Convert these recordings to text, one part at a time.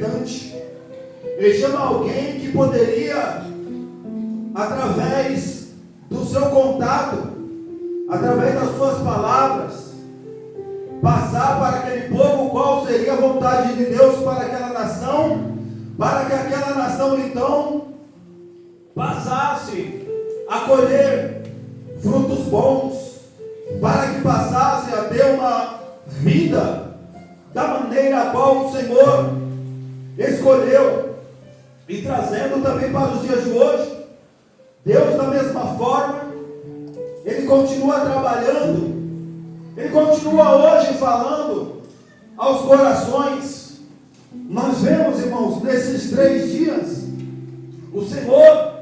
representante. Ele chama alguém que poderia, através do seu contato, através das suas palavras, passar para aquele povo qual seria a vontade de Deus para aquela nação, para que aquela nação então passasse a colher frutos bons, para que passasse a ter uma vida da maneira a qual o Senhor escolheu. E trazendo também para os dias de hoje, Deus da mesma forma, Ele continua trabalhando, Ele continua hoje falando aos corações. Nós vemos, irmãos, nesses 3 dias, o Senhor,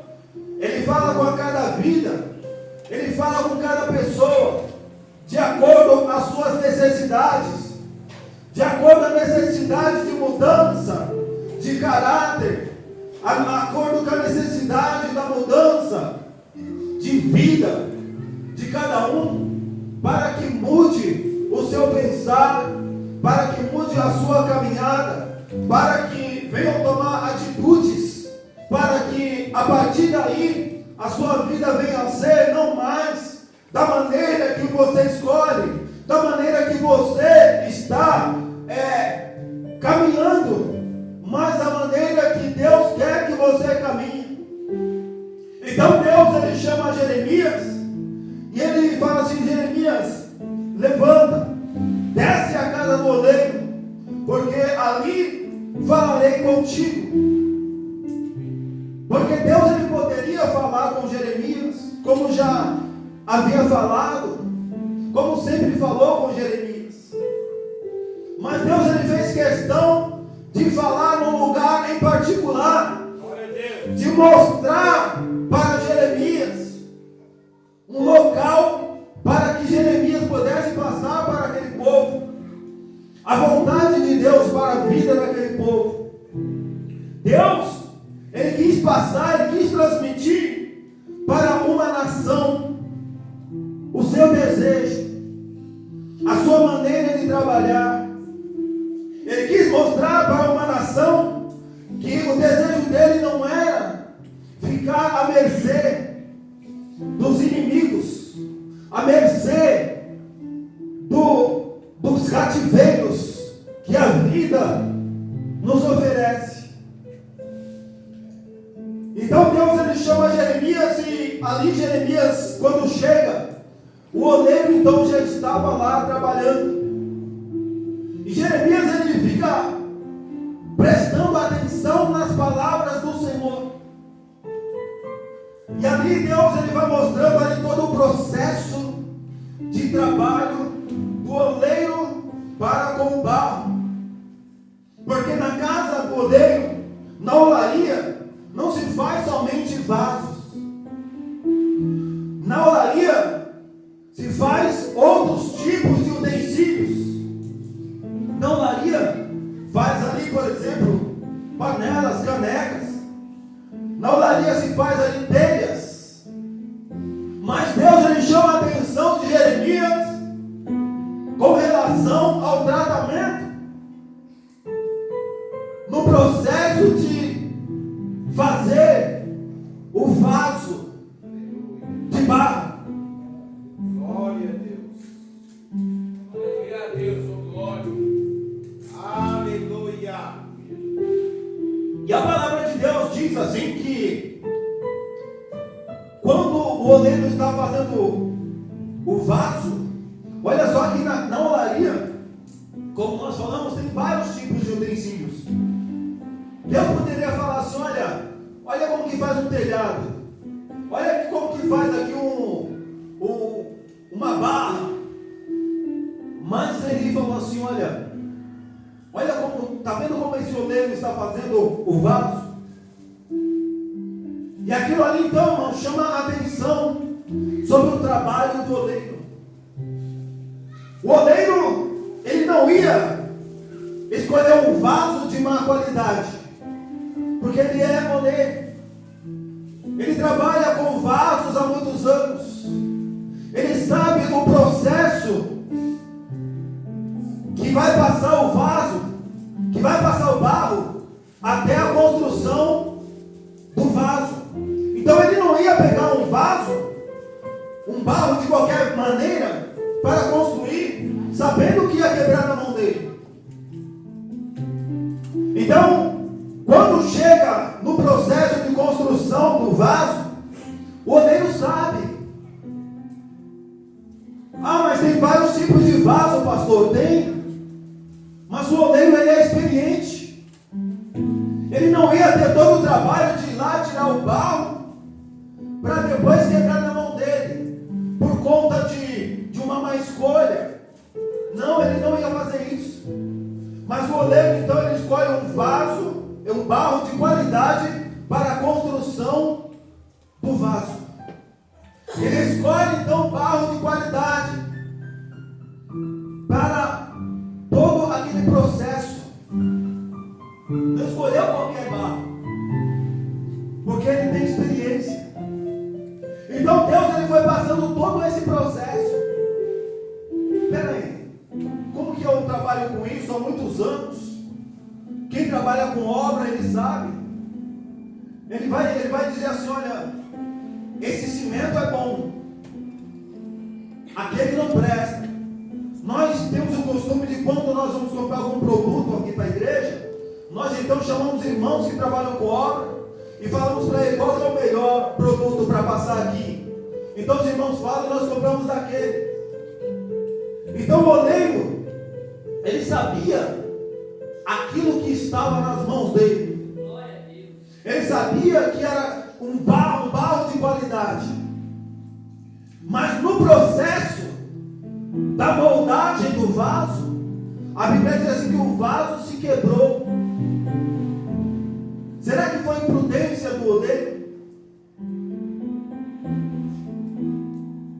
Ele fala com cada vida, Ele fala com cada pessoa, de acordo com as suas necessidades, de acordo com a necessidade de mudança de caráter, de acordo com a necessidade da mudança de vida de cada um, para que mude o seu pensar, para que mude a sua caminhada, para que venham tomar atitudes, para que a partir daí a sua vida venha a ser não mais da maneira que você escolhe, da maneira que você está caminhando, mas da maneira que Deus quer que você caminhe. Então Deus, Ele chama Jeremias e Ele fala assim: Jeremias, levanta, desce a casa do oleiro, porque ali falarei contigo. Porque Deus, Ele poderia falar com Jeremias, como já havia falado, como sempre falou com Jeremias. Mas Deus, Ele fez questão de falar num lugar em particular, de mostrar para Jeremias um local para que Jeremias pudesse passar para aquele povo a vontade de Deus para a vida daquele povo. Deus, Ele quis passar, Ele quis transmitir para uma nação o seu desejo, a sua maneira de trabalhar. Ele quis mostrar para uma nação que o desejo dele não era ficar à mercê dos inimigos, à mercê dos cativeiros que a vida nos oferece. Então Deus, Ele chama Jeremias, e ali Jeremias, quando chega, o oleiro então já estava lá trabalhando. E Jeremias, ele fica prestando atenção nas palavras do Senhor. E ali Deus, Ele vai mostrando ali todo o processo de trabalho do oleiro para com o barro. Porque na casa do oleiro, na olaria, não se faz somente vasos. Na olaria se faz outros tipos de utensílios. Na olaria faz ali, por exemplo, panelas, canecas. Na olaria se faz ali telhas. Mas Deus, Ele chama a atenção de Jeremias com relação ao tratamento, no processo de fazer o vaso de barro. Glória a Deus. Glória a Deus, oh glória. Aleluia. E a palavra de Deus diz assim que quando o oleiro está fazendo o vaso, olha só que na olaria, como nós falamos, tem vários tipos de utensílios. Deus poderia falar assim: olha como que faz um telhado, olha como que faz aqui uma barra. Mas Ele falou assim: olha como, está vendo como esse oleiro está fazendo o vaso? E aquilo ali então, irmão, chama a atenção sobre o trabalho do oleiro. O oleiro, ele não ia escolher um vaso de má qualidade, porque ele é oleiro. Ele trabalha com vasos há muitos anos. Ele sabe o processo que vai passar o vaso, que vai passar o barro, até a construção do vaso. Então ele não ia pegar um vaso, um barro de qualquer maneira, para construir, sabendo que ia quebrar na mão dele. Então, quando chega no processo de construção do vaso, o oleiro sabe. Ah, mas tem vários tipos de vaso, pastor. Tem. Mas o oleiro, ele é experiente. Ele não ia ter todo o trabalho de ir lá tirar o barro para depois quebrar na mão dele, por conta de uma má escolha. Não, ele não ia fazer isso. Mas o oleiro, então, ele escolhe um vaso, um barro de qualidade para a construção do vaso. Ele escolhe, então, barro de qualidade para todo aquele processo. Não escolheu qualquer barro, porque ele tem experiência. Então Deus, ele foi passando todo esse processo. Espera aí, como que eu trabalho com isso há muitos anos? Quem trabalha com obra, ele sabe. Ele vai dizer assim: olha, esse cimento é bom, aquele não presta. Nós temos o costume de, quando nós vamos comprar algum produto aqui para a igreja, nós então chamamos irmãos que trabalham com obra e falamos para ele qual é o melhor produto para passar aqui. Então os irmãos falam e nós compramos daquele. Então o oleiro, ele sabia aquilo que estava nas mãos dele. Ele sabia que era um barro de qualidade. Mas no processo da moldagem do vaso, a Bíblia diz assim que o vaso se quebrou. Será que foi imprudência do oleiro?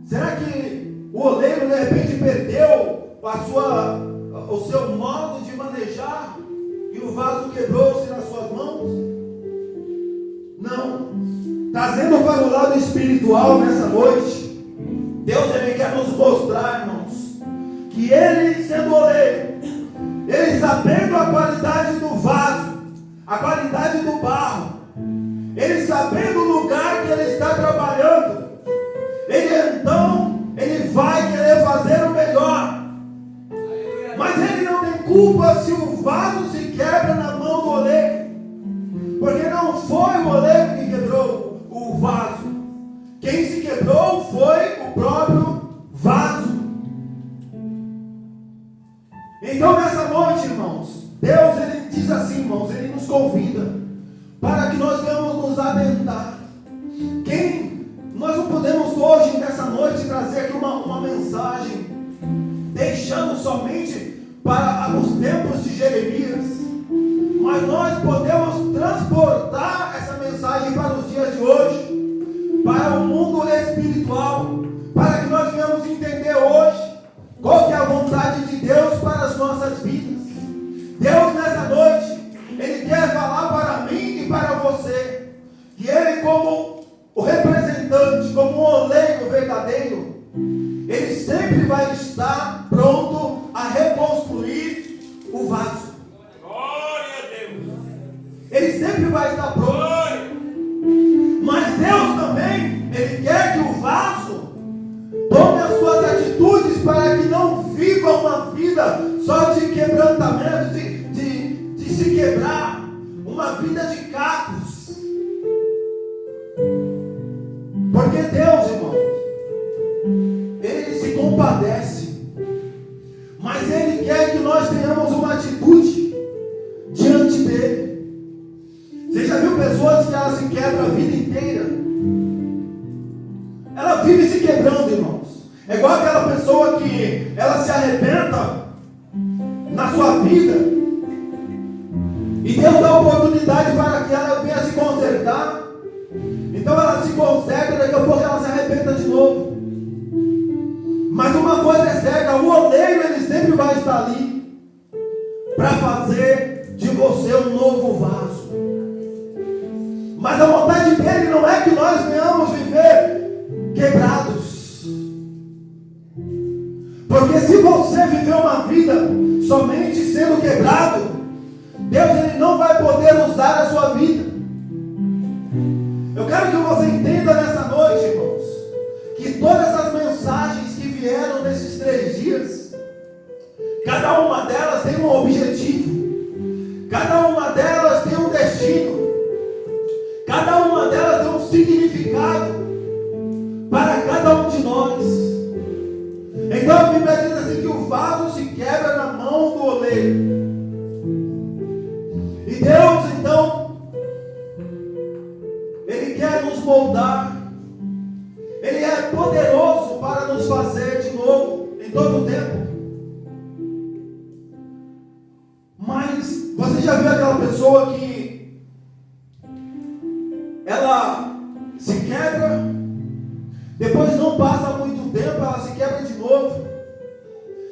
Será que o oleiro de repente perdeu o seu modo de manejar e o vaso quebrou-se nas suas mãos? Não. Trazendo para o lado espiritual nessa noite, Deus, ele quer nos mostrar, irmãos, que ele, sendo oleiro, ele sabendo a qualidade do vaso, a qualidade do barro, ele sabendo o lugar que ele está trabalhando, ele vai querer fazer o melhor. Mas ele não tem culpa se o vaso se quebra na mão do oleiro, porque não foi o oleiro que quebrou o vaso. Quem se quebrou foi o próprio vaso. Então nessa noite, irmãos, Deus, ele diz assim, irmãos, ele nos convida para que nós venhamos nos atentar. Nós não podemos hoje, nessa noite, trazer aqui uma mensagem deixando somente para os tempos de Jeremias, mas nós podemos transportar essa mensagem para os dias de hoje, para o mundo espiritual, para que nós venhamos entender hoje qual que é a vontade de Deus para as nossas vidas. Deus, nessa noite, ele quer falar para mim e para você, que ele, como o representante, como um oleiro verdadeiro, ele sempre vai estar pronto a reconstruir o vaso. Glória a Deus. Ele sempre vai estar pronto. Mas Deus também, ele quer que o vaso tome as suas atitudes para que não viva uma vida só de quebrantamento, de se quebrar, uma vida de cacos. Porque Deus, irmão, ele se compadece, mas ele quer que nós tenhamos uma atitude diante dele. Você já viu pessoas que elas se quebram a vida inteira? Ela vive se quebrando, irmãos. É igual aquela pessoa que ela se arrebenta na sua vida e Deus dá a oportunidade para que ela venha se consertar. Então ela se conserta, daqui a pouco ela se arrebenta de novo. Mas uma coisa é certa, o oleiro, ele sempre vai estar ali para fazer de você um novo vaso. Mas a vontade dele não é que nós venhamos viver quebrados. Porque se você viver uma vida somente sendo quebrado, Deus, ele não vai poder usar mudar a sua vida. Eu quero que você entenda nessa noite, irmãos, que todas as mensagens que vieram nesses 3 dias, cada uma delas tem um objetivo, cada uma delas tem um destino, cada uma delas tem um significado para cada um de nós. Então a Bíblia diz assim que o vaso se quebra na mão do oleiro. E Deus então, Ele quer nos moldar. Ele é poderoso para nos fazer de novo em todo o tempo. Mas você já viu aquela pessoa que ela se quebra, depois não passa muito tempo, ela se quebra de novo,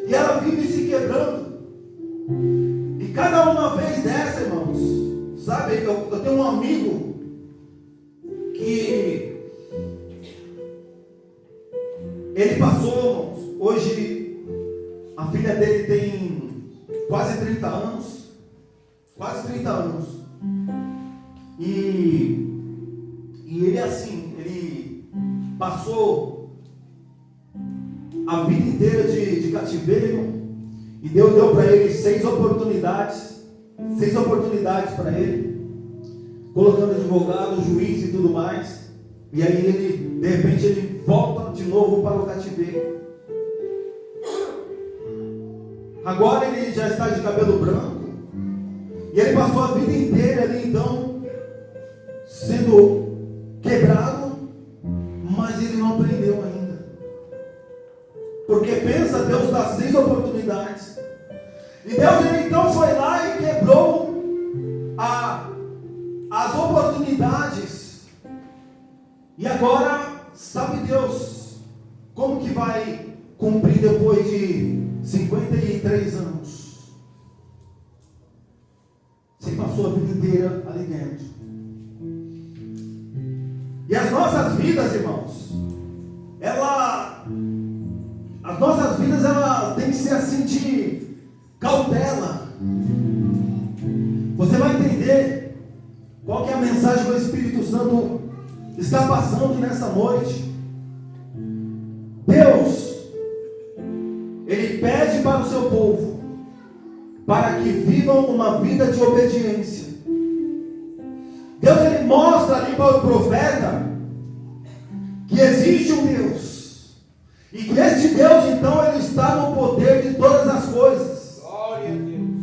e ela vive se quebrando. E cada uma vez dessa, irmãos, sabe, eu tenho um amigo que ele passou, irmãos, hoje a filha dele tem quase 30 anos, e ele assim, ele passou a vida inteira de cativeiro, e Deus deu para ele 6 oportunidades para ele, colocando advogado, juiz e tudo mais. E aí ele, de repente, ele volta de novo para o cativeiro. Agora ele já está de cabelo branco, e ele passou a vida inteira ali então sendo quebrado, mas ele não aprendeu ainda. Porque pensa, Deus dá 6 oportunidades. E Deus ele então foi lá e quebrou as oportunidades. E agora, sabe Deus como que vai cumprir depois de 53 anos? Você passou a vida inteira ali dentro. E as nossas vidas, irmãos, as nossas vidas, elas têm que ser assim de cautela. Você vai entender qual que é a mensagem que o Espírito Santo está passando nessa noite. Deus, Ele pede para o seu povo, para que vivam uma vida de obediência. Deus, Ele mostra ali para o profeta que existe um Deus, e que este Deus então ele está no poder de todas as coisas. Glória a Deus.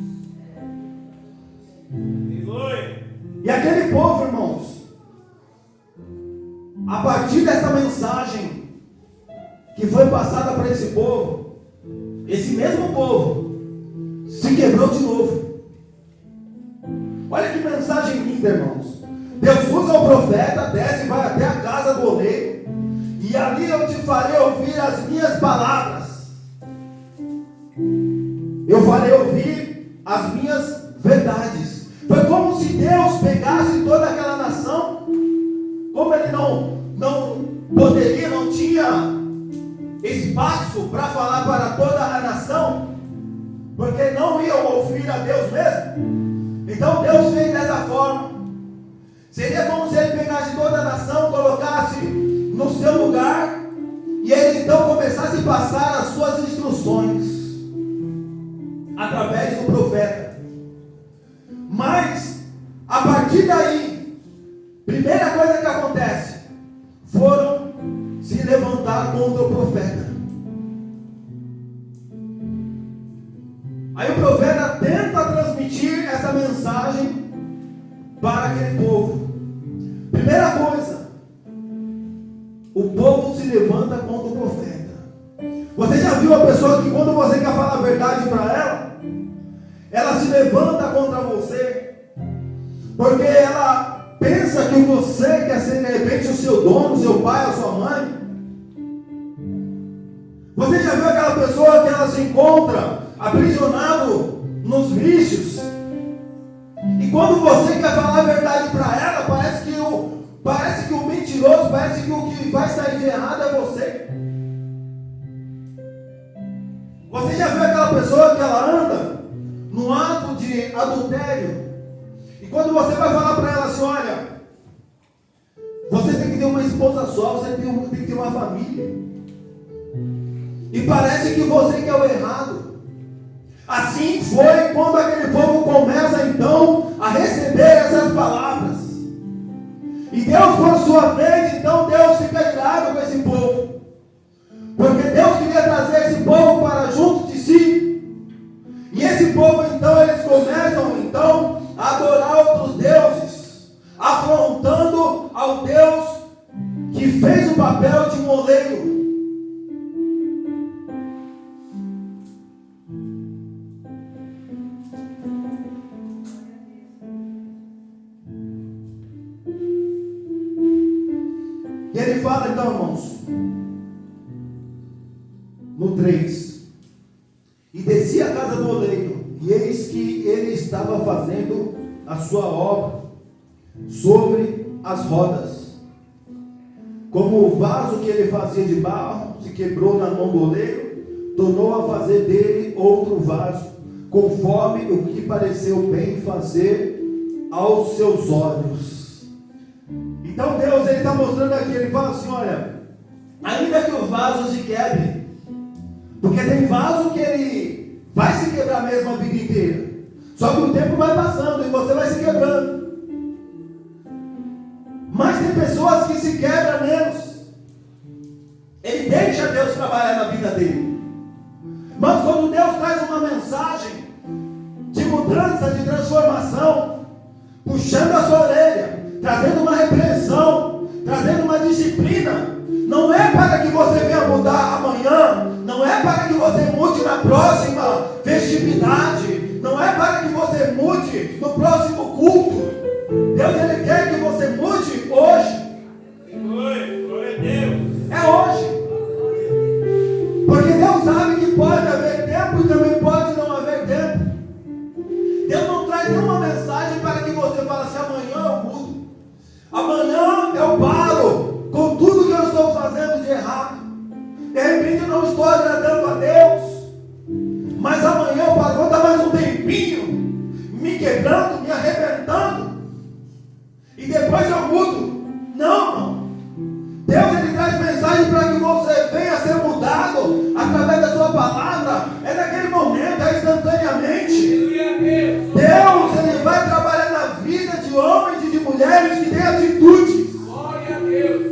Aleluia. E aquele povo, irmãos, a partir dessa mensagem que foi passada para esse povo, esse mesmo povo se quebrou de novo. Olha que mensagem linda, irmãos. Deus usa o profeta, desce e vai até a casa do oleiro, e ali eu te farei ouvir as minhas palavras. Eu farei ouvir as minhas verdades. Foi como se Deus pegasse toda aquela nação, como Ele não poderia, não tinha espaço para falar para toda a nação, porque não iam ouvir a Deus mesmo. Então Deus fez dessa forma. Seria como se Ele pegasse toda a nação, colocasse no seu lugar, e Ele então começasse a passar as suas instruções através do profeta. Mas a partir daí, primeira coisa que acontece, foram se levantar contra o profeta. Aí o profeta tenta transmitir essa mensagem para aquele povo. Primeira coisa, o povo se levanta contra o profeta. Você já viu a pessoa que quando você quer falar a verdade para ela se levanta contra você, porque ela pensa que você quer ser de repente o seu dono, o seu pai, a sua mãe. Você já viu aquela pessoa que ela se encontra aprisionado nos vícios, e quando você quer falar a verdade para ela, parece que o mentiroso, parece que o que vai sair de errado é você. Você já viu aquela pessoa que ela anda no ato de adultério, e quando você vai falar casa só, você tem que ter uma família. E parece que você que é o errado. Assim foi quando aquele povo começa então a receber essas palavras. E Deus, por sua vez, então Deus fica irado com esse povo. Porque Deus queria trazer esse povo para junto de si. E esse povo então, eles começam então a adorar outros deuses, afrontando ao Deus que fez o papel de um oleiro. E ele fala então, irmãos, no 3: e desci a casa do oleiro, e eis que ele estava fazendo a sua obra sobre as rodas. Como o vaso que ele fazia de barro se quebrou na mão do oleiro, tornou a fazer dele outro vaso, conforme o que pareceu bem fazer aos seus olhos. Então Deus, ele está mostrando aqui, ele fala assim, olha, ainda que o vaso se quebre, porque tem vaso que ele vai se quebrar mesmo a vida inteira, só que o tempo vai passando e você vai se quebrando. Mas tem pessoas que se quebram menos, ele deixa Deus trabalhar na vida dele. Mas quando Deus traz uma mensagem de mudança, de transformação, puxando a sua orelha, trazendo uma repreensão, trazendo uma disciplina, não é para que você venha mudar amanhã, não é para que você mude na próxima festividade, não é para que você mude no próximo culto. Deus, ele quer que você mude hoje. Glória a Deus. É hoje. Porque Deus sabe que pode haver tempo e também pode não haver tempo. Deus não traz nenhuma mensagem para que você fale assim, amanhã eu mudo. Amanhã eu paro com tudo que eu estou fazendo de errado. De repente eu não estou agradando a Deus. Mas amanhã eu paro, vou dar mais um tempinho, me quebrando, me arrebentando. E depois eu mudo. Não, irmão. Deus, ele traz mensagem para que você venha a ser mudado através da sua palavra. É naquele momento, é instantaneamente. Deus, ele vai trabalhar na vida de homens e de mulheres que têm atitude,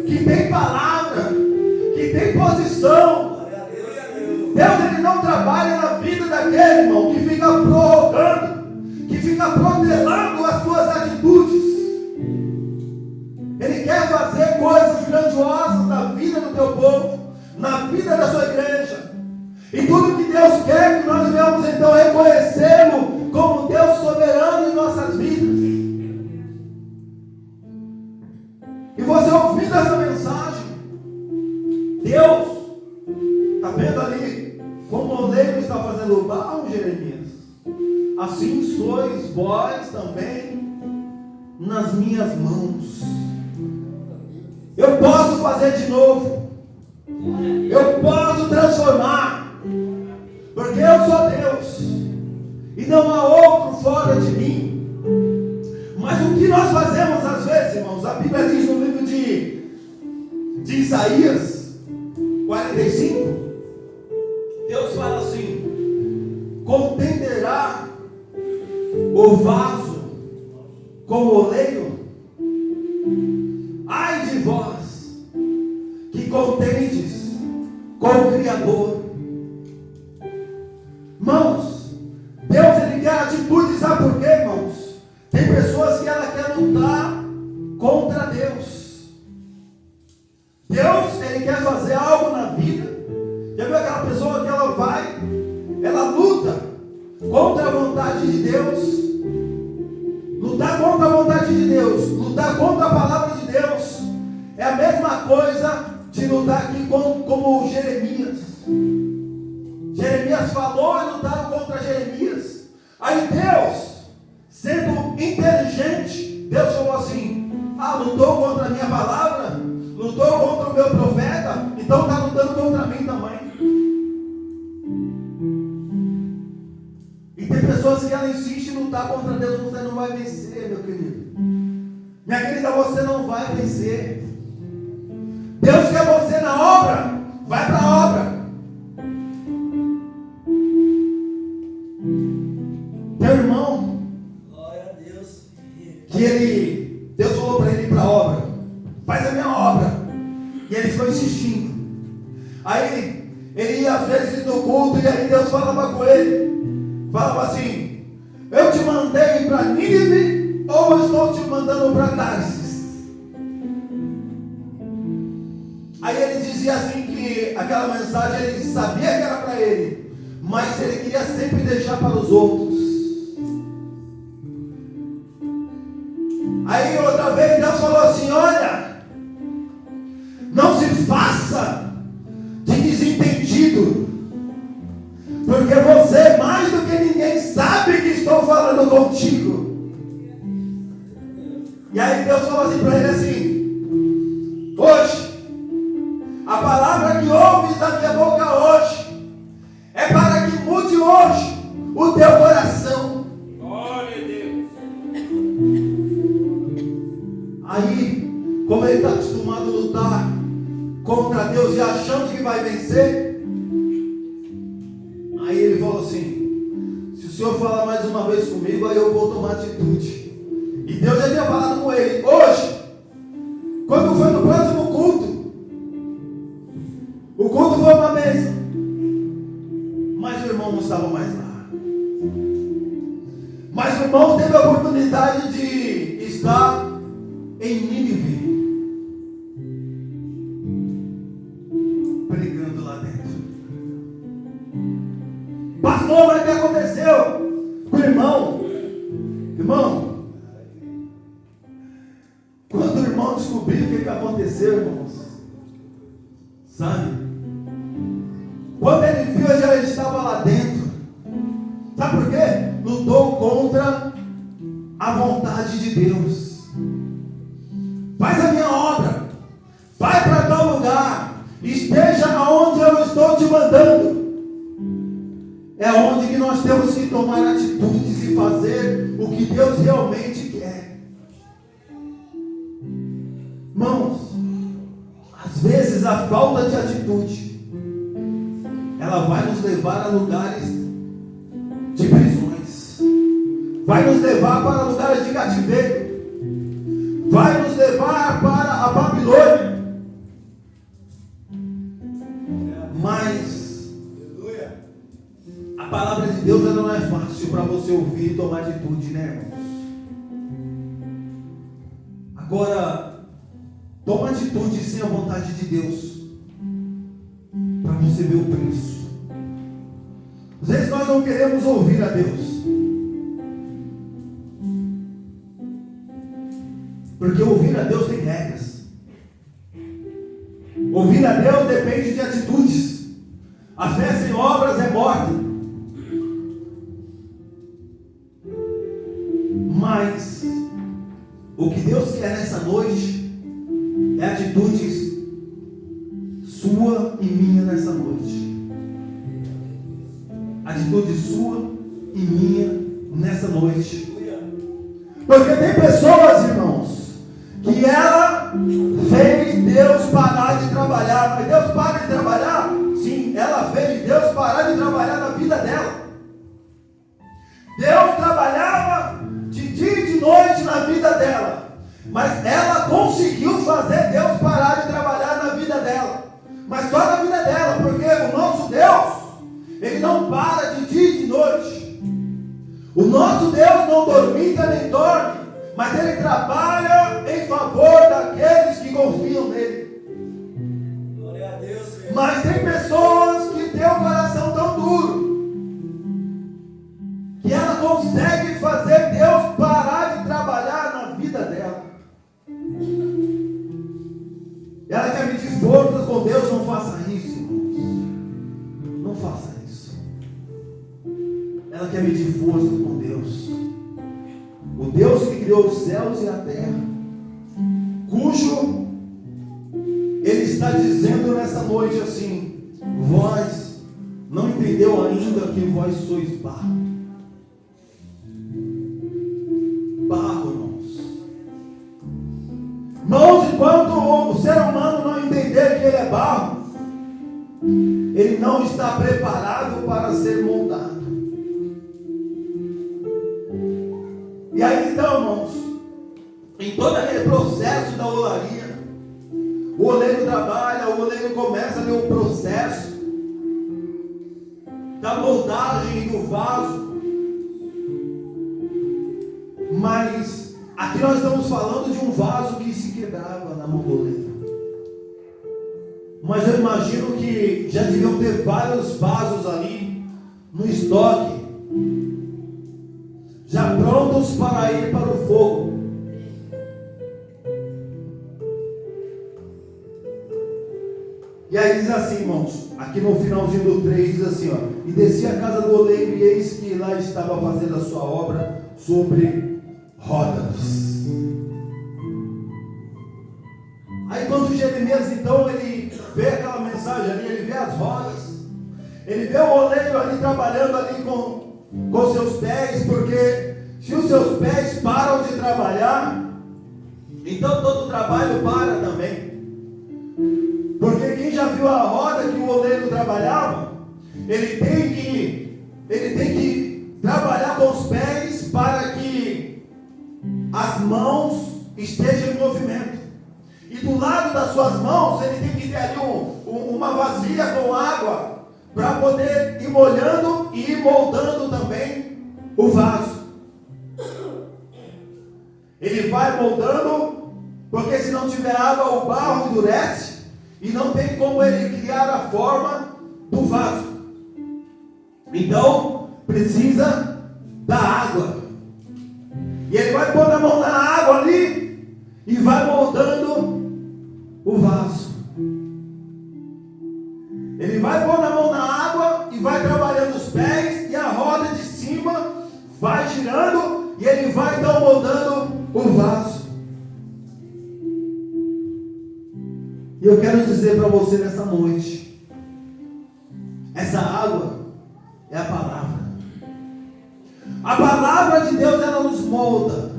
que têm palavra, que têm posição. Deus, ele não trabalha na vida daquele, irmão, que fica prorrogando, que fica protelando as suas atitudes. Ele quer fazer coisas grandiosas na vida do teu povo, na vida da sua igreja. E tudo que Deus quer que nós venhamos então reconhecê-lo como Deus soberano em nossas vidas. E você ouvindo essa mensagem, Deus está vendo ali como o oleiro está fazendo o barro, Jeremias. Assim sois vós também nas minhas mãos. Eu posso fazer de novo. Eu posso transformar. Porque eu sou Deus. E não há outro fora de mim. Mas o que nós fazemos às vezes, irmãos? A Bíblia diz no livro de Isaías 45. Deus fala assim: contenderá o vaso com o oleiro? Ai de vós que contendes com o Criador. Irmãos, Deus, ele quer atitude, sabe por quê, irmãos? Tem pessoas que ela quer lutar contra Deus. Deus, ele quer fazer algo na vida. Já viu aquela pessoa que ela luta contra a vontade de Deus? Lutar contra a vontade de Deus, lutar contra a palavra de Deus, é a mesma coisa de lutar aqui como Jeremias. Jeremias falou e lutaram contra Jeremias. Aí Deus, sendo inteligente, Deus falou assim: lutou contra a minha palavra, lutou contra o meu profeta, então está lutando contra mim também. E tem pessoas que ela insiste em lutar contra Deus. Você não vai vencer, meu querido. Minha querida, você não vai vencer. que Deus falou para ele ir para a obra. Faz a minha obra. E ele ficou insistindo. Aí ele ia às vezes no culto e aí Deus falava com ele. Falava assim: eu te mandei para Nínive ou eu estou te mandando para Tarsis? Aí ele dizia assim que aquela mensagem ele sabia que era para ele, mas ele queria sempre deixar para os outros. Aí outra vez Deus falou assim: olha, não se faça de desentendido, porque você mais do que ninguém sabe que estou falando contigo. E aí Deus falou assim para ele assim: hoje, a palavra que ouves da minha boca hoje é para que mude hoje o teu coração. Glória a Deus. Aí, como ele está acostumado a lutar contra Deus e achando que vai vencer, aí ele falou assim: se o Senhor falar mais uma vez comigo, aí eu vou tomar atitude. E Deus já tinha falado com ele: hoje, quando foi no próximo culto, o culto foi uma bênção, mas o irmão não estava mais lá. Mas o irmão teve a oportunidade de estar em Nínive, pregando lá dentro. Pastor, mas o que aconteceu com o irmão? Irmão, quando o irmão descobriu o que aconteceu, irmãos, sabe? Quando ele viu, já estava lá dentro. Sabe por quê? Lutou contra a vontade de Deus. Faz a minha obra, vai para tal lugar, esteja aonde eu estou te mandando. É onde que nós temos que tomar atitudes e fazer o que Deus realmente quer. Irmãos, às vezes a falta de atitude, ela vai nos levar a lugares de prisões, vai nos levar para lugares de cativeiro, vai nos levar para a Babilônia. Mas a palavra de Deus ela não é fácil para você ouvir e tomar atitude, né, irmãos? Agora, toma atitude sem a vontade de Deus, para você ver o preço. Às vezes nós não queremos ouvir a Deus, porque ouvir a Deus tem regras. Ouvir a Deus depende de atitudes. A fé sem obras é morta. Mas o que Deus quer nessa noite é atitudes sua e minha nessa noite. Atitude sua e minha nessa noite. Porque tem pessoas, irmãos, que ela fez Deus parar de trabalhar. Mas Deus para de trabalhar? Sim, ela fez Deus parar de trabalhar na vida dela. Deus trabalhava de dia e de noite na vida dela, mas ela conseguiu fazer Deus parar de trabalhar na vida dela. Mas só na vida dela, porque o nosso Deus, Ele não para de dia e de noite. O nosso Deus não dormita nem dorme, mas Ele trabalha em favor daqueles que confiam nele. Glória a Deus, Senhor. Mas tem pessoas que têm o coração tão duro que ela consegue fazer Deus parar de trabalhar na vida dela. Ela quer medir forças com Deus. Não faça isso, irmãos. Não faça isso. Ela quer medir forças com Deus. O Deus que criou os céus e a terra, cujo Ele está dizendo nessa noite assim: vós não entendeu ainda que vós sois barro. Barro, irmãos. Irmãos, enquanto o ser humano não entender que ele é barro, ele não está preparado para ser moldado. E aí então, irmãos, em todo aquele processo da olaria. O oleiro trabalha, o oleiro começa a ver o processo da moldagem do vaso. Mas aqui nós estamos falando de um vaso que se quebrava na mão do oleiro. Mas eu imagino que já deviam ter vários vasos ali no estoque, já prontos para ir para o fogo. E aí diz assim, irmãos, aqui no finalzinho do 3 diz assim, ó: e descia a casa do oleiro, e eis que lá estava fazendo a sua obra sobre rodas. Aí quando Jeremias então ele vê aquela mensagem ali, ele vê as rodas, ele vê o oleiro ali trabalhando ali com seus pés, porque se os seus pés param de trabalhar, então todo o trabalho para também. Porque quem já viu a roda que o oleiro trabalhava, ele tem que trabalhar com os pés para que as mãos estejam em movimento. E do lado das suas mãos, ele tem que ter ali uma vasilha com água, para poder ir molhando e ir moldando também o vaso. Ele vai moldando, porque se não tiver água, o barro endurece, e não tem como ele criar a forma do vaso. Então, precisa da água. E ele vai pôr a mão na água ali, e vai moldando o vaso. Ele vai pôr a mão na água, e vai trabalhando os pés, e a roda de cima vai girando, e ele vai então moldando o vaso. E eu quero dizer para você nessa noite, essa água é a palavra. A palavra de Deus, ela nos molda.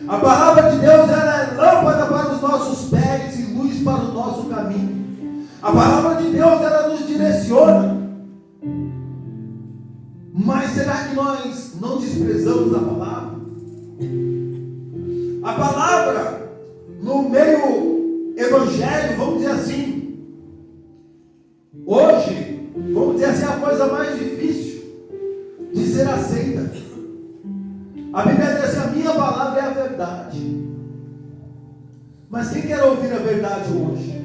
A palavra de Deus, ela é lâmpada para os nossos pés e luz para o nosso caminho. A palavra de Deus, ela nos direciona. Mas será que nós não desprezamos a palavra? A palavra, no meio evangelho, vamos dizer assim, hoje, vamos dizer assim, a coisa mais difícil de ser aceita. A Bíblia diz assim: a minha palavra é a verdade. Mas quem quer ouvir a verdade hoje?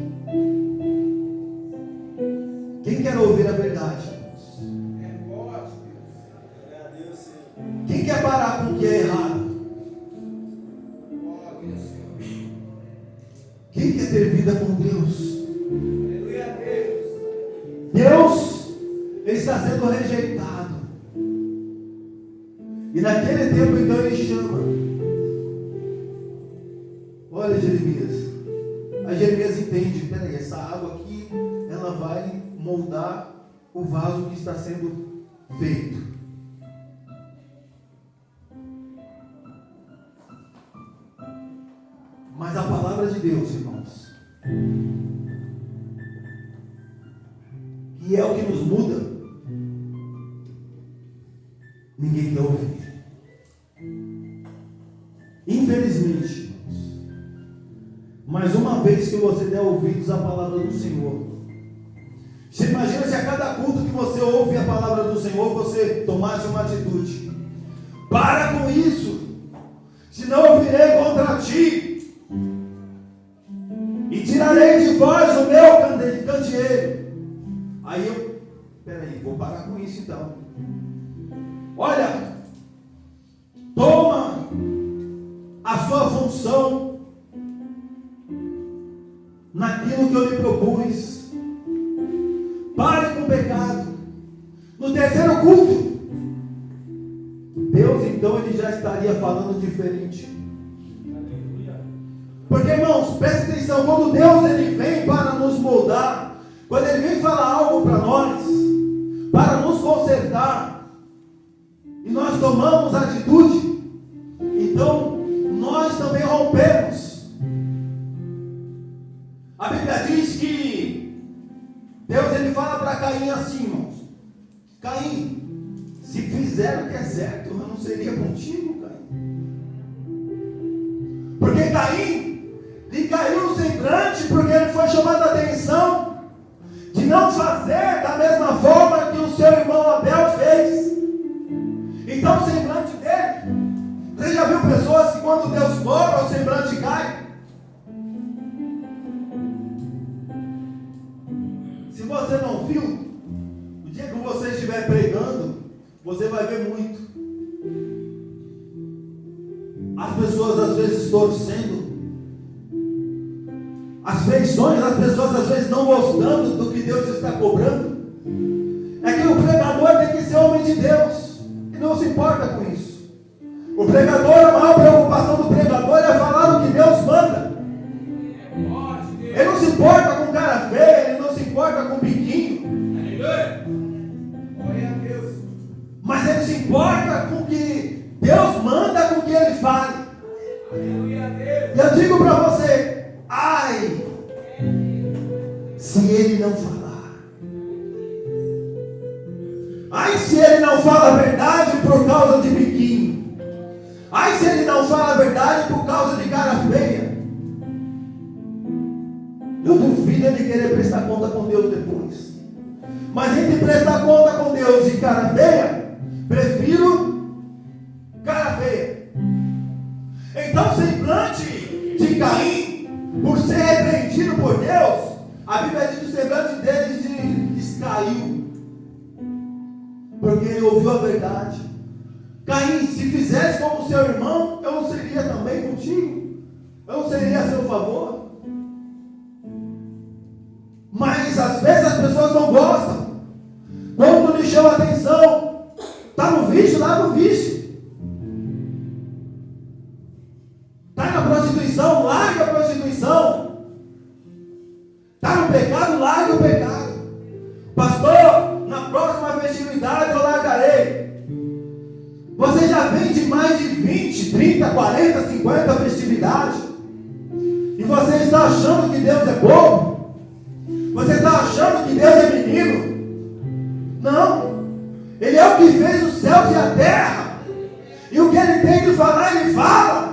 Quem quer ouvir a verdade? Quem quer parar com o que é errado? Quem quer ter vida com Deus? Deus, ele está sendo rejeitado. E naquele tempo então ele chama. Olha Jeremias. Aí Jeremias entende: peraí, essa água aqui, ela vai moldar o vaso que está sendo feito. Mas a palavra de Deus, irmãos, que é o que nos muda, ninguém quer ouvir. Infelizmente, irmãos, mas uma vez que você der ouvidos à palavra do Senhor, você imagina se a cada culto que você ouve a palavra do Senhor, você tomasse uma atitude: para com isso, senão eu virei contra ti, e tirarei de vós o meu candeeiro. Aí eu, peraí, vou parar com isso então. Olha, toma a sua função naquilo que eu lhe propus. Pare com o pecado. No terceiro culto, Deus então ele já estaria falando diferente. Porque, irmãos, preste atenção, quando Deus ele vem para nos moldar, quando ele vem falar algo para nós, para nos consertar, e nós tomamos atitude, então nós também rompemos. A Bíblia diz que Deus ele fala para Caim assim, irmãos: Caim, se fizer o que é certo, eu não seria contigo, Caim. chamado a atenção de não fazer da mesma forma que o seu irmão Abel fez. Então o semblante dele, você já viu pessoas que quando Deus cobra, o semblante cai? Se você não viu, o dia que você estiver pregando, você vai ver muito. As pessoas às vezes torcendo, as feições, as pessoas às vezes não gostando do que Deus está cobrando. É que o pregador tem que ser homem de Deus, e não se importa com isso. O pregador, a maior preocupação do pregador é falar o que Deus manda. Ele não se importa com cara feia, ele não se importa com biquinho. Mas ele se importa com o que Deus manda, com o que ele fale. E eu digo para você, ai, se ele não falar. Ai, se ele não fala a verdade por causa de biquinho. Ai, se ele não fala a verdade por causa de cara feia. Eu duvido ele querer prestar conta com Deus depois. Mas entre prestar conta com Deus e cara feia, prefiro cara feia. Então o semblante de Caim, por ser repreendido por Deus, a Bíblia diz que o semblante dele se descaiu, porque ele ouviu a verdade. Caim, se fizesse como seu irmão, eu não seria também contigo, eu não seria a seu favor. Mas às vezes as pessoas não gostam. Quando lhe chama a atenção, está no vício, lá no vício. Está na prostituição, larga a prostituição. Está no pecado, larga o pecado. Pastor, na próxima festividade eu largarei. Você já vem de mais de 20, 30, 40, 50 festividades. E você está achando que Deus é bobo? Você está achando que Deus é menino? Não. Ele é o que fez os céus e a terra. E o que ele tem de falar, ele fala.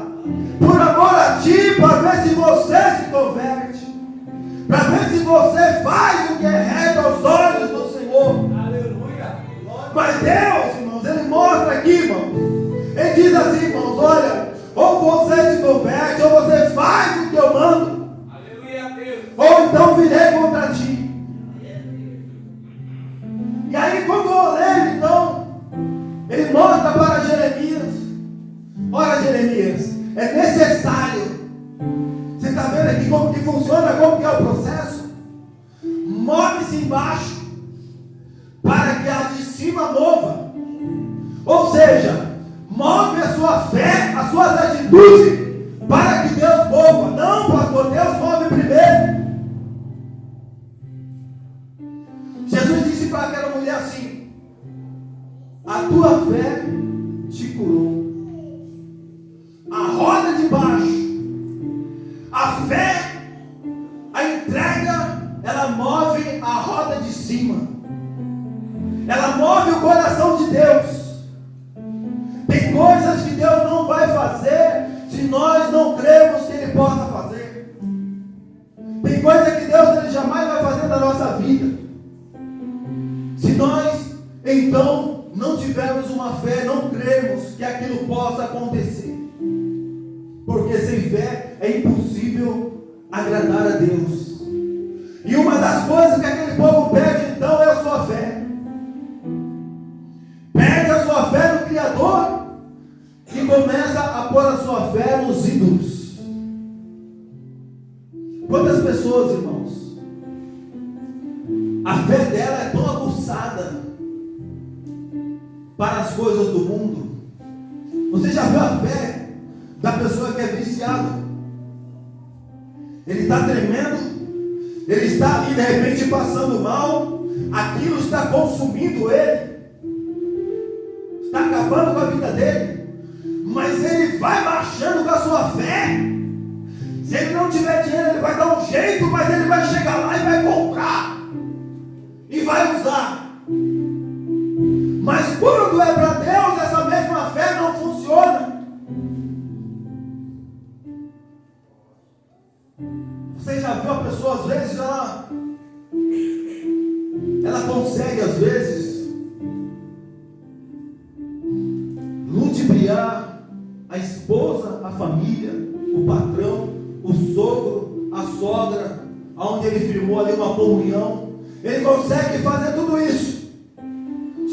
Por amor a ti, para ver se você se converte. Para ver se você faz o que é reto aos olhos do Senhor. Aleluia. Mas Deus, irmãos, ele mostra aqui, irmãos. Ele diz assim, irmãos, olha, ou você se converte, ou você faz o que eu mando. Ou então virei contra ti. E aí quando eu leio, então, ele mostra para Jeremias. Olha, Jeremias, é necessário. Você está vendo aqui como que funciona, como que é o processo? Move-se embaixo, para que a de cima mova. Ou seja, move a sua fé, as suas atitudes, para que Deus mova. Não, pastor, Deus move primeiro. Jesus disse para aquela mulher assim: a tua fé te curou. A roda de baixo, a fé, a entrega, ela move a roda de cima. Ela move o coração de Deus. Tem coisas que Deus não vai fazer se nós não cremos que Ele possa fazer. Tem coisa que Deus ele jamais vai fazer na nossa vida. Se nós, então, não tivermos uma fé, não cremos que aquilo possa acontecer. Porque sem fé é impossível agradar a Deus. E uma das coisas que aquele povo pede, então, é a sua fé. Perde a sua fé no Criador e começa a pôr a sua fé nos ídolos. Quantas pessoas, irmãos, a fé dela é tão aguçada para as coisas do mundo. Você já viu a fé da pessoa que é viciada? Ele está tremendo, ele está ali de repente passando mal, aquilo está consumindo ele, está acabando com a vida dele, mas ele vai marchando com a sua fé. Se ele não tiver dinheiro, ele vai dar um jeito, mas ele vai chegar lá e vai comprar e vai usar. Mas quando é para Deus, essa mesma fé não funciona. Você já viu a pessoa, às vezes, ela consegue, às vezes, ludibriar a esposa, a família, o patrão, o sogro, a sogra, onde ele firmou ali uma comunhão. Ele consegue fazer tudo isso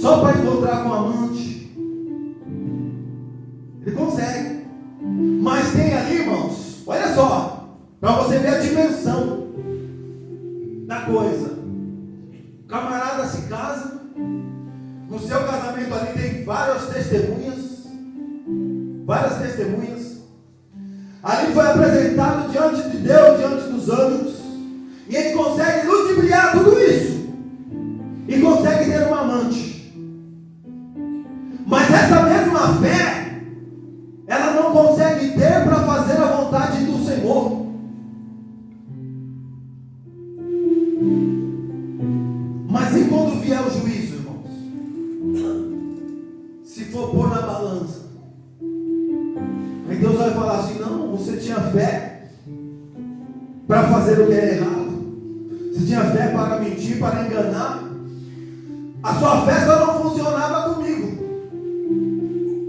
só para encontrar com o amante. Ele consegue. Mas tem ali, irmãos, olha só, para você ver a dimensão da coisa. O camarada se casa, no seu casamento ali tem várias testemunhas. Ali foi apresentado diante de Deus, diante dos anjos, e ele consegue ludibriar tudo isso, e consegue ter uma amante. Mas essa mesma fé, ela não consegue ter para fazer a vontade do Senhor. Mas e quando vier o juízo, irmãos? Se for pôr na balança, aí Deus vai falar assim: não, você tinha fé para fazer o que é errado, você tinha fé para mentir, para enganar. A sua fé só não funcionava comigo,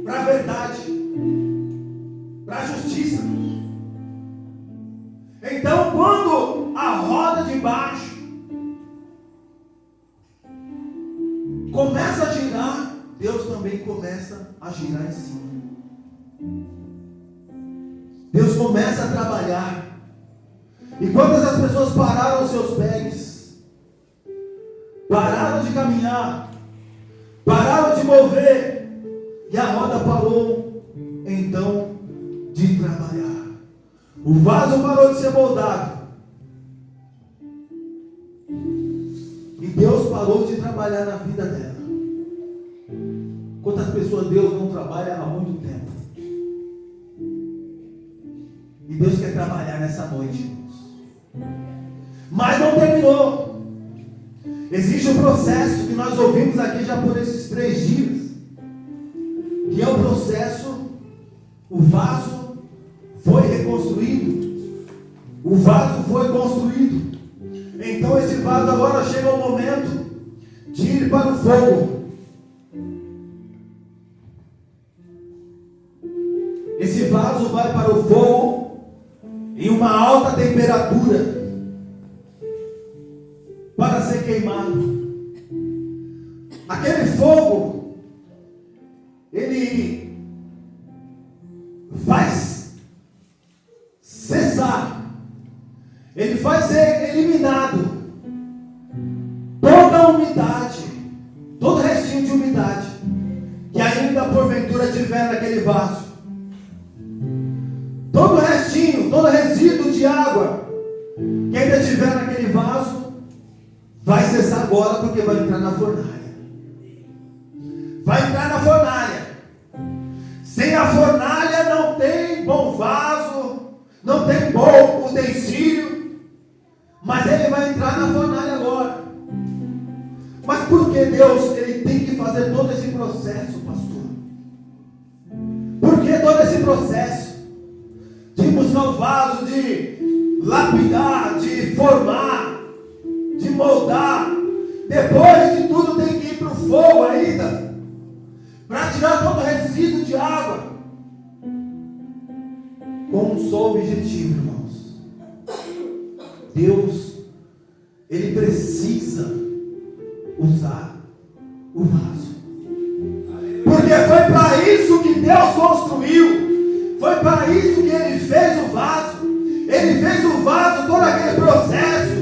para a verdade, para a justiça. Então, quando a roda de baixo começa a girar, Deus também começa a girar em cima. Deus começa a trabalhar. E quantas as pessoas pararam os seus pés, pararam de caminhar, pararam de mover, e a roda parou então de trabalhar. O vaso parou de ser moldado, e Deus parou de trabalhar na vida dela. Quantas pessoas Deus não trabalha há muito tempo? E Deus quer trabalhar nessa noite, irmãos. Mas não terminou. Existe um processo que nós ouvimos aqui já por esses 3 dias, que é o processo. O vaso foi reconstruído, o vaso foi construído. Então esse vaso agora chega o momento de ir para o fogo. Esse vaso vai para o fogo em uma alta temperatura para ser queimado. Aquele fogo, ele faz cessar, ele faz ser eliminado toda a umidade, todo restinho de umidade que ainda porventura tiver naquele vaso. Todo restinho, todo resíduo de água que ainda tiver naquele vaso vai cessar agora, porque vai entrar na fornalha. Vai entrar na fornalha. Sem a fornalha não tem bom vaso, não tem bom utensílio, mas ele vai entrar na fornalha agora. Mas por que Deus ele tem que fazer todo esse processo, pastor? Por que todo esse processo? De buscar o vaso, de lapidar, de formar, de moldar. Depois de tudo tem que ir para o fogo ainda, para tirar todo o resíduo de água, com um só objetivo, irmãos. Deus, ele precisa usar o vaso, porque foi para isso que Deus construiu. Foi para isso que ele fez o vaso. Ele fez o vaso, todo aquele processo,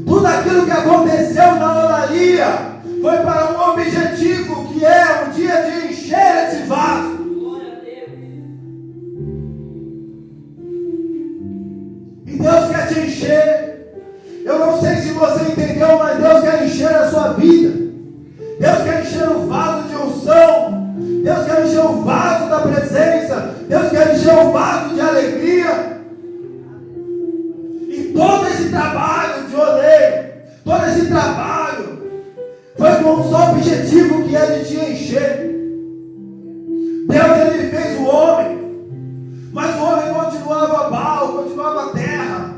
tudo aquilo que aconteceu na oraria, foi para um objetivo, que é um dia de encher esse vaso. E Deus quer te encher. Eu não sei se você entendeu, mas Deus quer encher a sua vida. Deus quer encher o vaso de unção. Deus quer encher o vaso da presença. Deus quer encher o vaso de alegria. E todo esse trabalho de oleiro, todo esse trabalho foi com um só objetivo, que é de te encher. Deus, ele fez o homem, mas o homem continuava mal, continuava terra.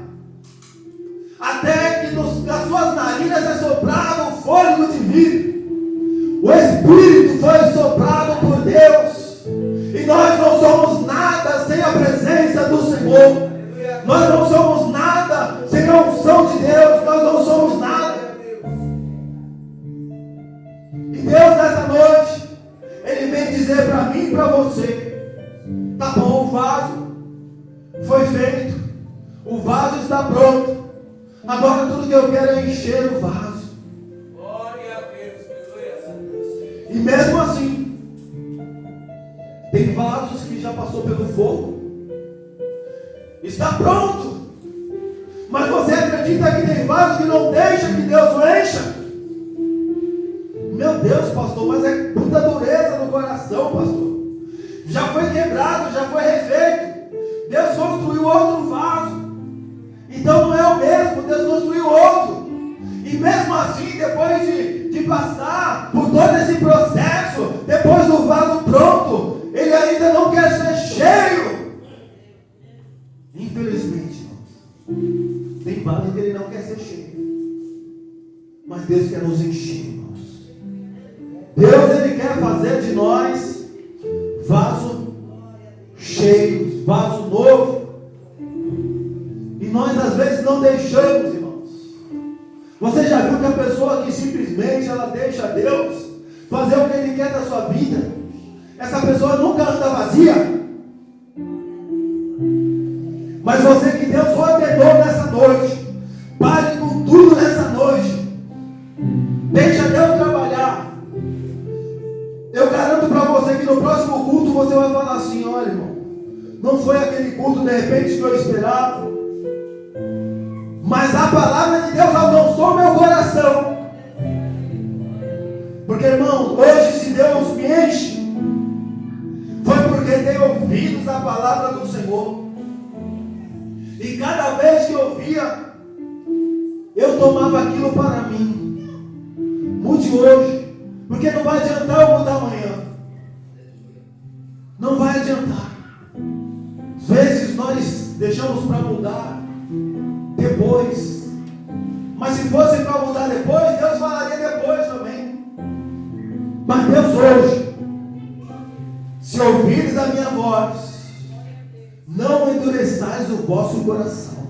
Espírito foi soprado por Deus. E nós não somos nada sem a presença do Senhor. Nós não somos nada sem a unção de Deus. Nós não somos nada. E Deus nessa noite, Ele vem dizer para mim e para você: tá bom, o vaso foi feito, o vaso está pronto. Agora tudo que eu quero é encher o vaso. Glória a Deus. E mesmo assim, tem vasos que já passou pelo fogo. Está pronto. Mas você acredita que tem vasos que não deixa que Deus o encha? Meu Deus, pastor, mas é muita dureza no coração, pastor. Já foi quebrado, já foi refeito. Deus construiu outro vaso. Então não é o mesmo, Deus construiu outro. E mesmo assim, depois de passar por todo esse processo, depois do vaso pronto, Ele ainda não quer ser cheio. Infelizmente, irmãos, tem vaso que Ele não quer ser cheio. Mas Deus quer nos encher, irmãos. Deus, Ele quer fazer de nós vaso cheios, vaso novo. E nós às vezes não deixamos, irmãos. Você já viu que a pessoa que simplesmente ela deixa Deus fazer o que Ele quer da sua vida, essa pessoa nunca anda vazia? Mas você que Deus ordenou nessa noite, pare com tudo nessa noite. Deixa Deus trabalhar. Eu garanto para você que no próximo culto você vai falar assim: olha, irmão, não foi aquele culto de repente que eu esperava, mas a palavra de Deus alcançou meu coração. Porque, irmão, hoje se Deus me enche, foi porque tem ouvido a palavra do Senhor. E cada vez que eu ouvia, eu tomava aquilo para mim. Mude hoje, porque não vai adiantar eu mudar amanhã. Não vai adiantar. Às vezes nós deixamos para mudar depois. Mas se fosse para mudar depois, Deus falaria depois também. Mas Deus hoje, se ouvires a minha voz, não endureçais o vosso coração.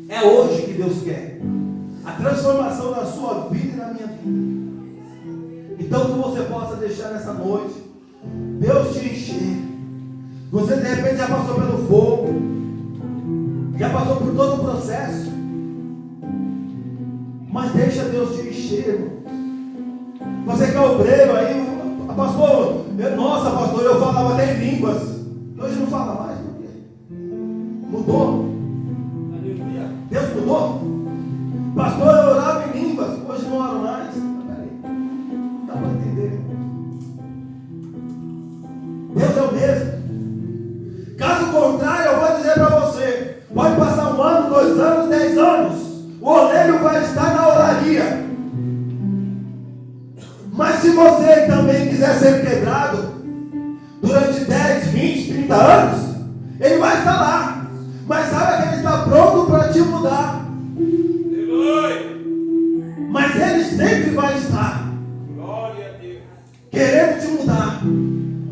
É hoje que Deus quer a transformação na sua vida e na minha vida. Então que você possa deixar nessa noite Deus te encher. Você de repente já passou pelo fogo, já passou por todo o processo, mas deixa Deus te encher, irmão. Você que é obreiro aí, pastor, nossa pastor, eu falava até em línguas. Hoje não fala mais, por quê? Mudou? Aleluia. Deus mudou? Pastor, eu orava em línguas, hoje não oro mais. Peraí, não dá para entender. Deus é o mesmo. Caso contrário, eu vou dizer para você: pode passar 1 ano, 2 anos, 10 anos, o oleiro vai estar na olaria. Mas se você também quiser ser quebrado durante 10, 20, 30 anos, Ele vai estar lá. Mas sabe que Ele está pronto para te mudar. Mas Ele sempre vai estar querendo te mudar.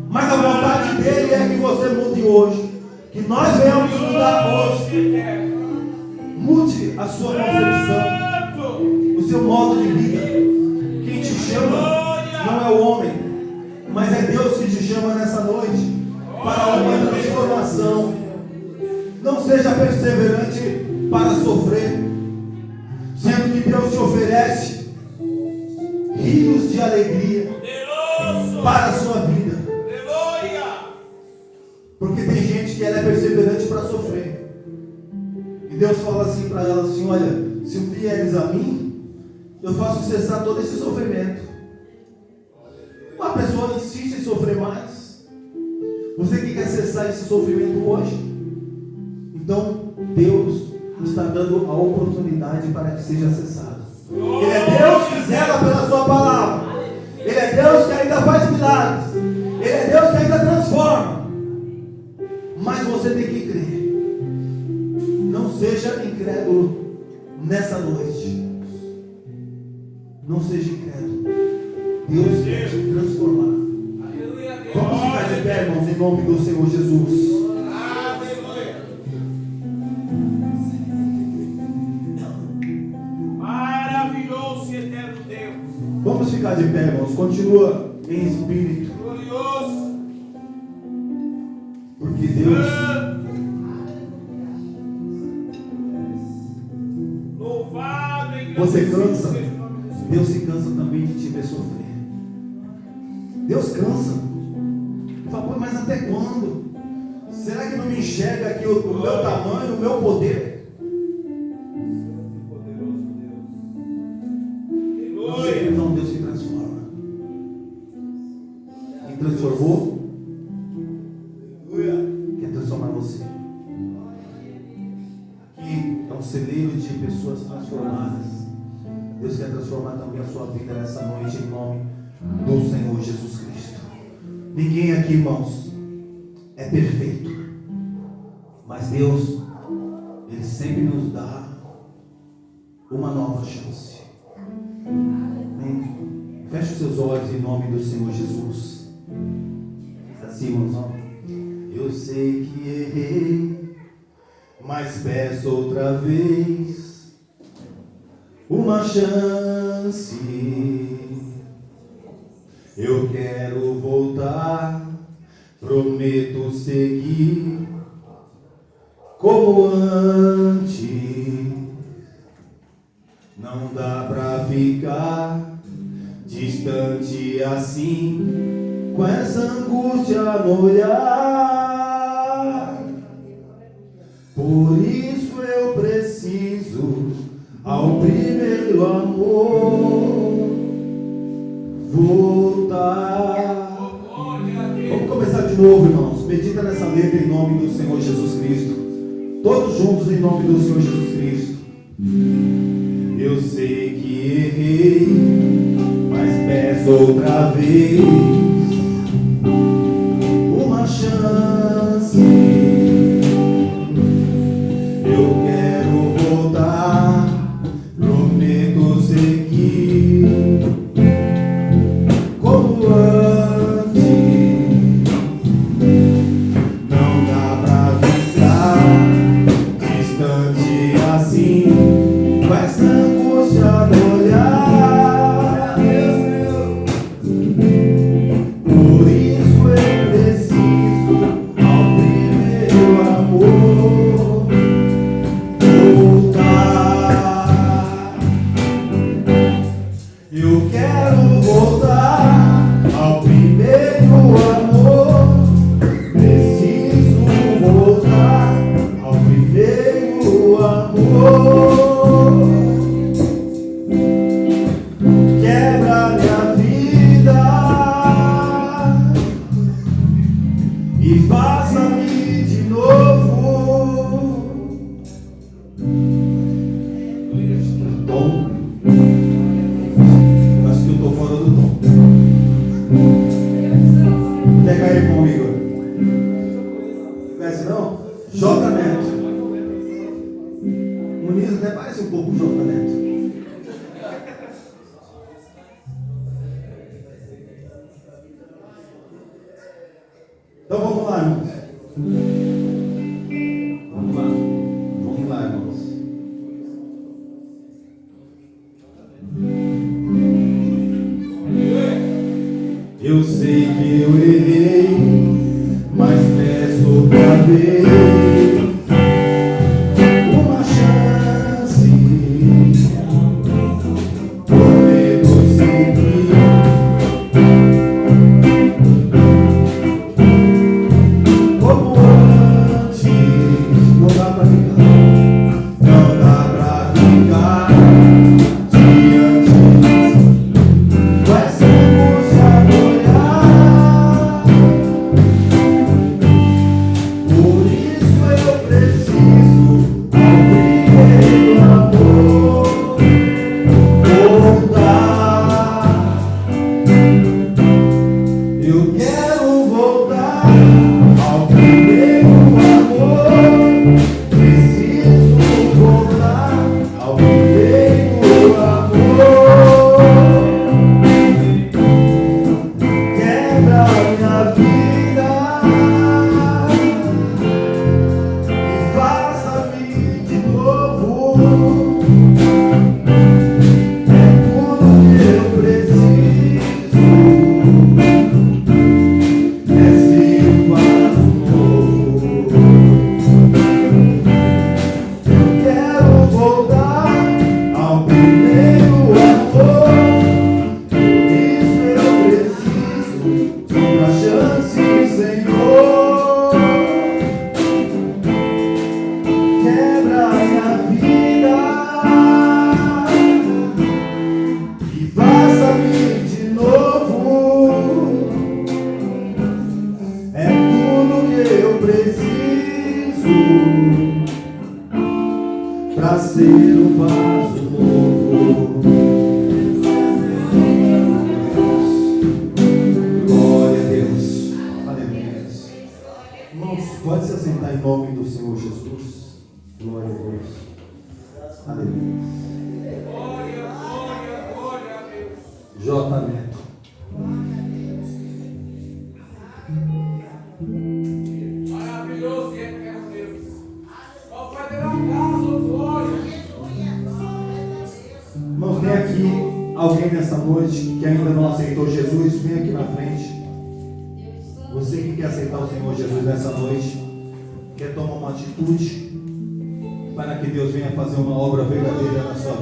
Mas a vontade dEle é que você mude hoje, que nós venhamos mudar hoje. Mude a sua concepção, o seu modo de vida. Quem te chama não é o homem, mas é Deus que te chama nessa noite para uma transformação. Não seja perseverante para sofrer, sendo que Deus te oferece rios de alegria para a sua vida. Porque tem gente que ela é perseverante para sofrer, e Deus fala assim para ela assim: olha, se vieres a mim, eu faço cessar todo esse sofrimento. Uma pessoa insiste em sofrer mais. Você que quer cessar esse sofrimento hoje, então Deus está dando a oportunidade para que seja cessado. Ele é Deus que zela pela sua palavra. Ele é Deus que ainda faz milagres. Ele é Deus que ainda transforma. Mas você tem que crer. Não seja incrédulo nessa noite. Não seja incrédulo. Deus quer te transformar. Aleluia, Deus. Vamos ficar de pé, irmãos, em nome do Senhor Jesus. Aleluia. Maravilhoso e eterno Deus. Vamos ficar de pé, irmãos. Continua em espírito. Glorioso. Porque Deus, Louvado e você cansa. agradecido seja o nome do Senhor. Deus se cansa também de te ver sofrer. Deus cansa. Fala, pô, mas até quando? Será que não me enxerga aqui o meu tamanho, o meu poder? Poderoso Deus. Nós Aleluia. chegamos a um Deus que transforma. Quem transformou, quer transformar você. Aqui é um celeiro de pessoas transformadas. Deus quer transformar também a sua vida nessa noite em nome do Senhor Jesus Cristo. Ninguém aqui, irmãos, é perfeito. Mas Deus, Ele sempre nos dá uma nova chance. Amém? Feche os seus olhos em nome do Senhor Jesus. Assim, irmãos, ó. Eu sei que errei, mas peço outra vez uma chance. Eu quero voltar, prometo seguir como antes. Não dá pra ficar distante assim, com essa angústia no olhar. Por isso eu preciso ao primeiro amor voltar. Vamos começar de novo, irmãos. Medita nessa letra em nome do Senhor Jesus Cristo. Todos juntos em nome do Senhor Jesus Cristo. Eu sei que errei, mas peço outra vez uma chance. Eu quero voltar, prometo seguir como antes. Não dá pra ficar distante assim, com essa angústia no olhar. Por isso eu preciso ao primeiro amor voltar. Eu quero voltar ao primeiro amor. Preciso voltar ao primeiro amor. Quebra minha vida e faça-me de novo. Tom, eu acho que eu estou fora do tom. Pega aí, irmão Igor. Conhece não? J Neto. Muniz até parece um pouco o J Neto. Então vamos lá, irmãos. Vamos lá. Vamos lá, irmãos. Eu sei que eu errei, mas peço outra vez uma chance. Prometo seguir para ser um vaso novo. Glória a Deus. Aleluia. Irmãos, pode se assentar em nome do Senhor Jesus. Glória a Deus. Aleluia. Glória, glória, glória a Deus. J. Neto. Maravilhoso e eterno Deus. Ó Pai de la casa, ó glória. Irmãos, tem aqui alguém nessa noite que ainda não aceitou Jesus, vem aqui na frente. Você que quer aceitar o Senhor Jesus nessa noite, quer tomar uma atitude para que Deus venha fazer uma obra verdadeira na sua